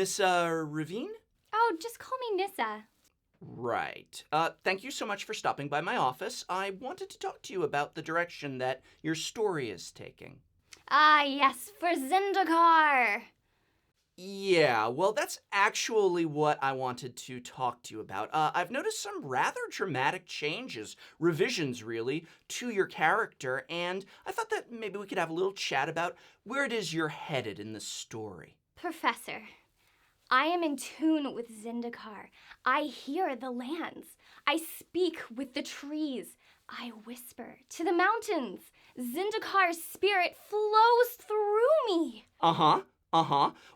Nissa Revane? Oh, just call me Nissa. Right. Thank you so much for stopping by my office. I wanted to talk to you about the direction that your story is taking. Ah, yes, for Zendikar. Yeah, well, that's actually what I wanted to talk to you about. I've noticed some rather dramatic changes, revisions really, to your character, and I thought that maybe we could have a little chat about where it is you're headed in the story. Professor, I am in tune with Zendikar. I hear the lands. I speak with the trees. I whisper to the mountains. Zendikar's spirit flows through me.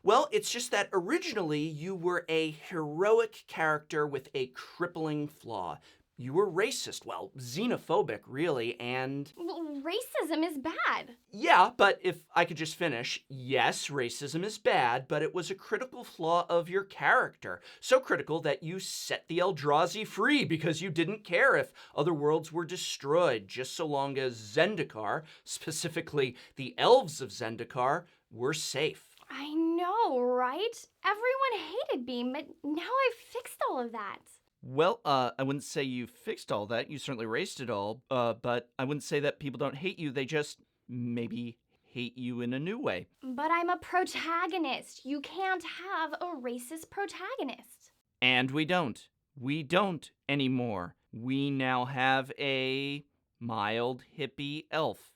Well, it's just that originally you were a heroic character with a crippling flaw. You were racist, well, xenophobic, really, and... Well, racism is bad. Yeah, but if I could just finish, yes, racism is bad, but it was a critical flaw of your character. So critical that you set the Eldrazi free because you didn't care if other worlds were destroyed, just so long as Zendikar, specifically the elves of Zendikar, were safe. I know, right? Everyone hated me, but now I've fixed all of that. Well, I wouldn't say you fixed all that. You certainly erased it all. But I wouldn't say that people don't hate you. They just maybe hate you in a new way. But I'm a protagonist. You can't have a racist protagonist. And we don't. We don't anymore. We now have a mild hippie elf.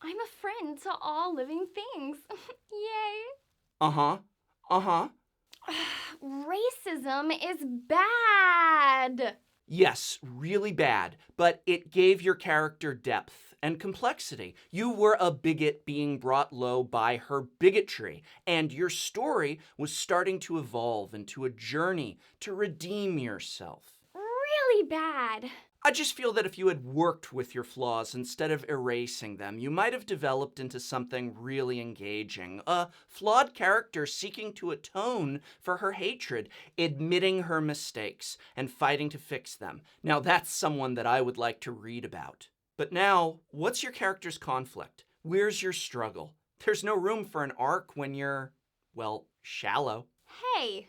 I'm a friend to all living things. Yay. Racism is bad. Yes, really bad, but it gave your character depth and complexity. You were a bigot being brought low by her bigotry, and your story was starting to evolve into a journey to redeem yourself. Really bad. I just feel that if you had worked with your flaws instead of erasing them, you might have developed into something really engaging. A flawed character seeking to atone for her hatred, admitting her mistakes, and fighting to fix them. Now that's someone that I would like to read about. But now, what's your character's conflict? Where's your struggle? There's no room for an arc when you're, well, shallow. Hey,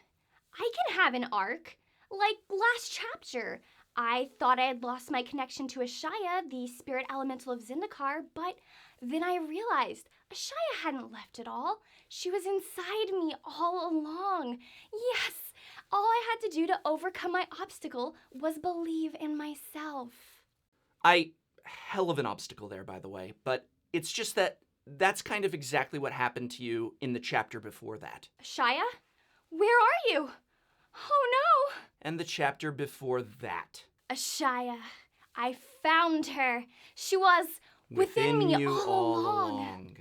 I can have an arc. Like last chapter. I thought I had lost my connection to Ashaya, the spirit elemental of Zendikar, but then I realized Ashaya hadn't left at all. She was inside me all along. Yes, all I had to do to overcome my obstacle was believe in myself. Hell of an obstacle there, by the way, but it's just that that's kind of exactly what happened to you in the chapter before that. Ashaya? Where are you? Oh no! And the chapter before that. Ashaya, I found her. She was within me you all along.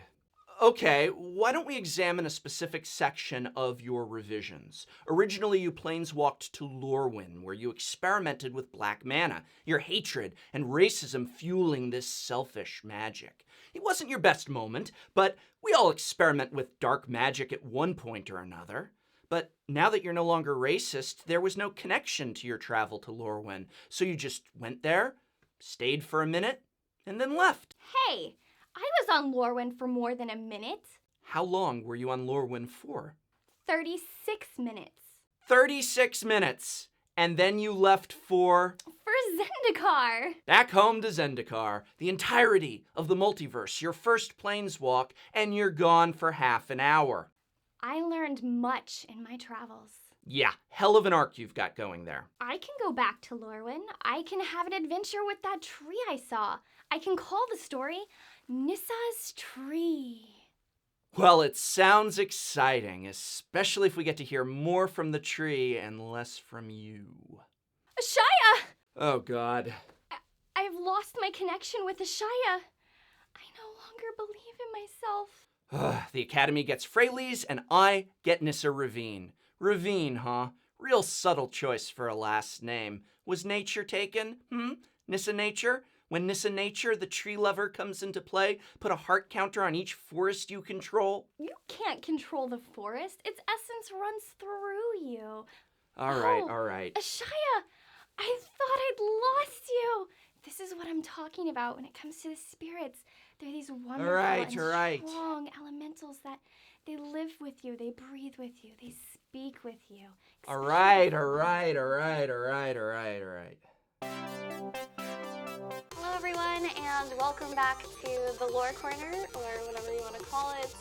Okay, why don't we examine a specific section of your revisions? Originally, you planeswalked to Lorwyn, where you experimented with black mana, your hatred and racism fueling this selfish magic. It wasn't your best moment, but we all experiment with dark magic at one point or another. But now that you're no longer racist, there was no connection to your travel to Lorwyn, so you just went there, stayed for a minute, and then left. Hey, I was on Lorwyn for more than a minute. How long were you on Lorwyn for? 36 minutes. 36 minutes! And then you left for Zendikar. back home to Zendikar, the entirety of the multiverse, your first planeswalk, and you're gone for half an hour. I learned much in my travels. Yeah, hell of an arc you've got going there. I can go back to Lorwyn. I can have an adventure with that tree I saw. I can call the story Nissa's Tree. Well, it sounds exciting, especially if we get to hear more from the tree and less from you. Ashaya! Oh, God. I've lost my connection with Ashaya. I no longer believe in myself. The Academy gets Freyleys, and I get Nissa Revane. Revane, huh? Real subtle choice for a last name. Was nature taken? Nissa Nature? When Nissa Nature, the tree lover, comes into play, put a heart counter on each forest you control? You can't control the forest. Its essence runs through you. All right. Ashaya, I thought I'd lost you. This is what I'm talking about when it comes to the spirits. They're these wonderful and strong elementals that they live with you, they breathe with you, they speak with you. All right. Hello, everyone, and welcome back to the Lore Corner, or whatever you want to call it,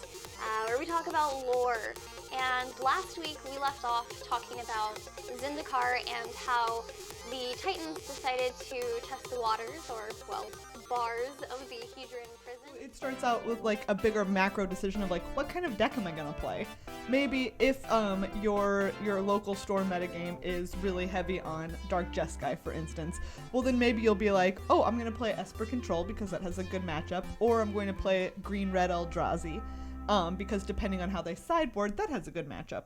where we talk about lore. And last week we left off talking about Zendikar and how the Titans decided to test the waters, or, well, bars of the Hedron prison. It starts out with like a bigger macro decision of like, what kind of deck am I gonna play? Maybe if your local store metagame is really heavy on Dark Jeskai, for instance, well then maybe you'll be like, oh, I'm gonna play Esper Control because that has a good matchup, or I'm going to play Green-Red Eldrazi because depending on how they sideboard, that has a good matchup.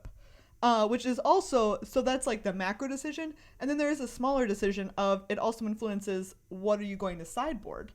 Which is also, so that's like the macro decision, and then there is a smaller decision of it also influences what are you going to sideboard.